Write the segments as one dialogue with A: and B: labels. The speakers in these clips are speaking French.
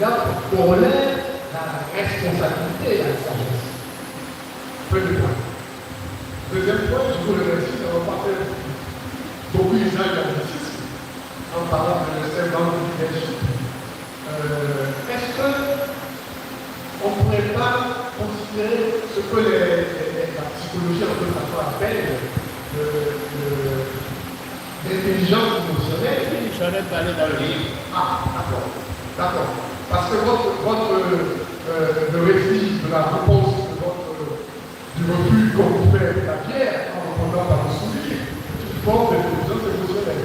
A: on relève la responsabilité et la sagesse. Premier point. Deuxième point, je vous remercie d'avoir pas fait beaucoup d'usage d'exercice en parlant de l'enseignement de leadership. Est-ce qu'on ne pourrait pas considérer ce que la psychologie en peu parfois appelle l'intelligence émotionnelle?
B: Oui, j'en ai parlé dans le livre.
A: Ah, d'accord. Parce que le récit de la réponse du refus qu'on vous fait avec la pierre en répondant par le sourire, c'est une forme d'intelligence émotionnelle.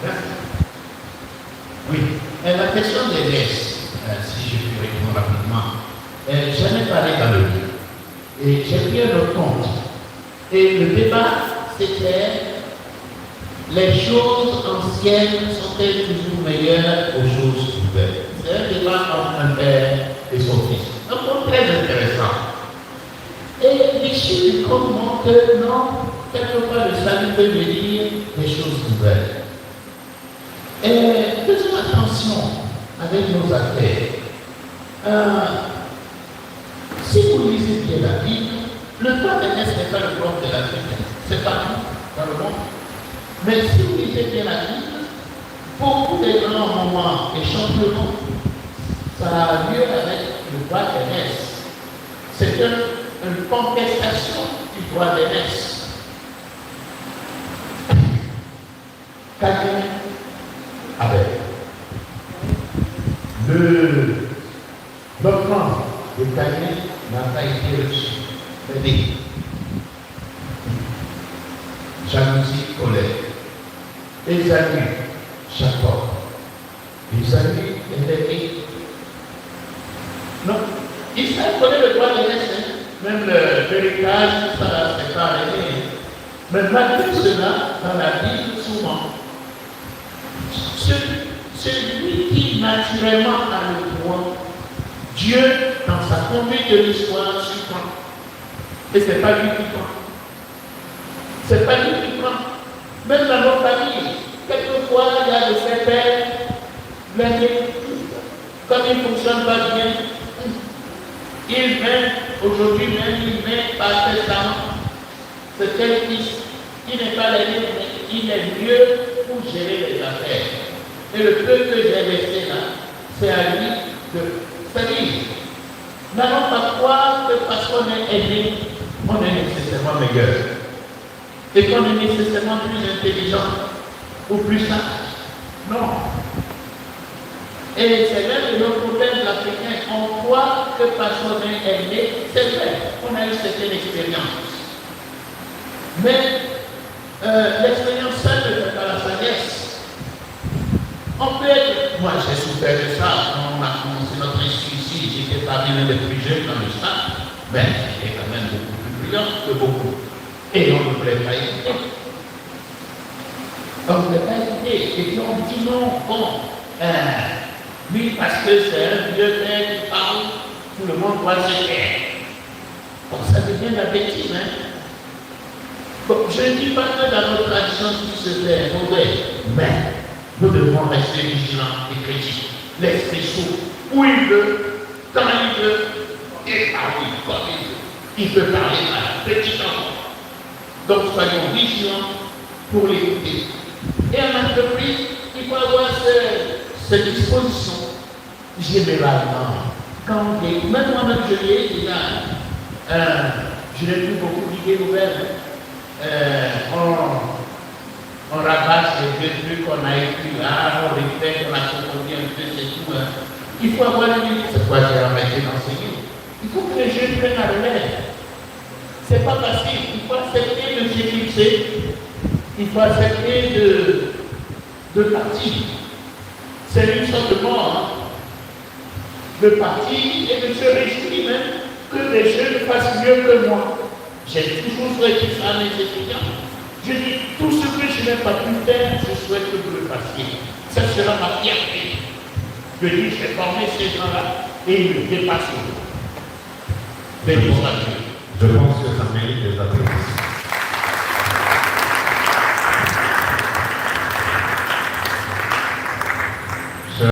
A: Merci.
B: Oui. La question des laisses, si je peux répondre rapidement, j'en ai parlé dans le livre. Et j'ai pris un autre compte. Et le débat, c'était les choses anciennes sont-elles toujours meilleures aux choses nouvelles? C'est un débat entre un père et son fils. Un point très intéressant. Et l'issue du compte montre que non, quelquefois le salut peut venir des choses nouvelles. Et faisons attention avec nos affaires. Si vous lisez bien la Bible, le temps d'aînesse n'est pas le bloc de la Bible. C'est partout dans le monde. Mais si vous lisez bien la Bible, beaucoup des grands moments et changements, ça a lieu avec le droit d'aînesse. C'est une contestation du droit d'aînesse. Caïn, Abel. L'offrande de Caïn n'a pas été reçue. C'est-à-dire, jalousie, colère. Ésaü, Jacob. Ésaü était non, Israël connaît le droit d'aînesse, même l'héritage, ça c'est pas arrivé. Mais malgré cela, dans la Bible, souvent, celui qui naturellement a le droit, Dieu, dans sa conduite de l'histoire, surprend. Et ce n'est pas lui qui prend. Ce n'est pas lui qui prend. Même dans nos familles, quelquefois, il y a des pères, l'année, comme il ne fonctionne pas bien, il vient, aujourd'hui même, il vient par testament. C'est tel fils qui n'est pas l'aîné, mais il est mieux pour gérer les affaires. Et le peu que j'ai laissé là, c'est à lui de c'est-à-dire, n'allons pas croire que parce qu'on est aîné, on est nécessairement meilleur. Et qu'on est nécessairement plus intelligent ou plus sage. Non. Et c'est même le problème africain. On croit que parce qu'on est aîné, c'est vrai, on a eu certaines expériences. Mais l'expérience seule ne fait pas la sagesse. On peut être. Moi, j'ai souffert de ça. On a commencé notre institut ici. J'étais parmi les plus jeunes dans le stade. Mais j'étais quand même beaucoup plus brillant que beaucoup. Et on ne voulait pas hésiter. On ne voulait pas hésiter. Et puis on dit non, bon. Oui, parce que c'est un vieux père qui parle, tout le monde doit se taire. Bon, ça devient la bêtise, hein. Bon, je ne dis pas que dans notre tradition, tout se fait mauvais, mais nous devons rester vigilants et critiques. L'esprit souffle, où il veut, quand il veut, et parler comme il veut. Il peut parler à la petite enfant. Donc soyons vigilants pour l'écouter. Et en entreprise, il faut avoir cette disposition généralement. Quand même moi-même je l'ai déjà, je n'ai plus beaucoup d'idées nouvelles. On rabâche les deux trucs qu'on a écrits là, on répète, on a approfondi un peu, c'est tout. Il faut avoir une idée. C'est quoi j'ai arrêté d'enseigner. Il faut que les jeunes prennent la relève. C'est pas facile. Il faut accepter de s'éclipser. Il faut accepter de partir. C'est une sorte de mort. Hein? De partir et de se réjouir même que les jeunes fassent mieux que moi. J'ai toujours souhaité ça à mes étudiants. Je dis, tout ce que je n'ai pas pu faire, je souhaite que vous le fassiez. Ça sera ma fierté. Je dis, j'ai formé ces gens-là et ils le dépassent. Béni soit Dieu.
C: Je pense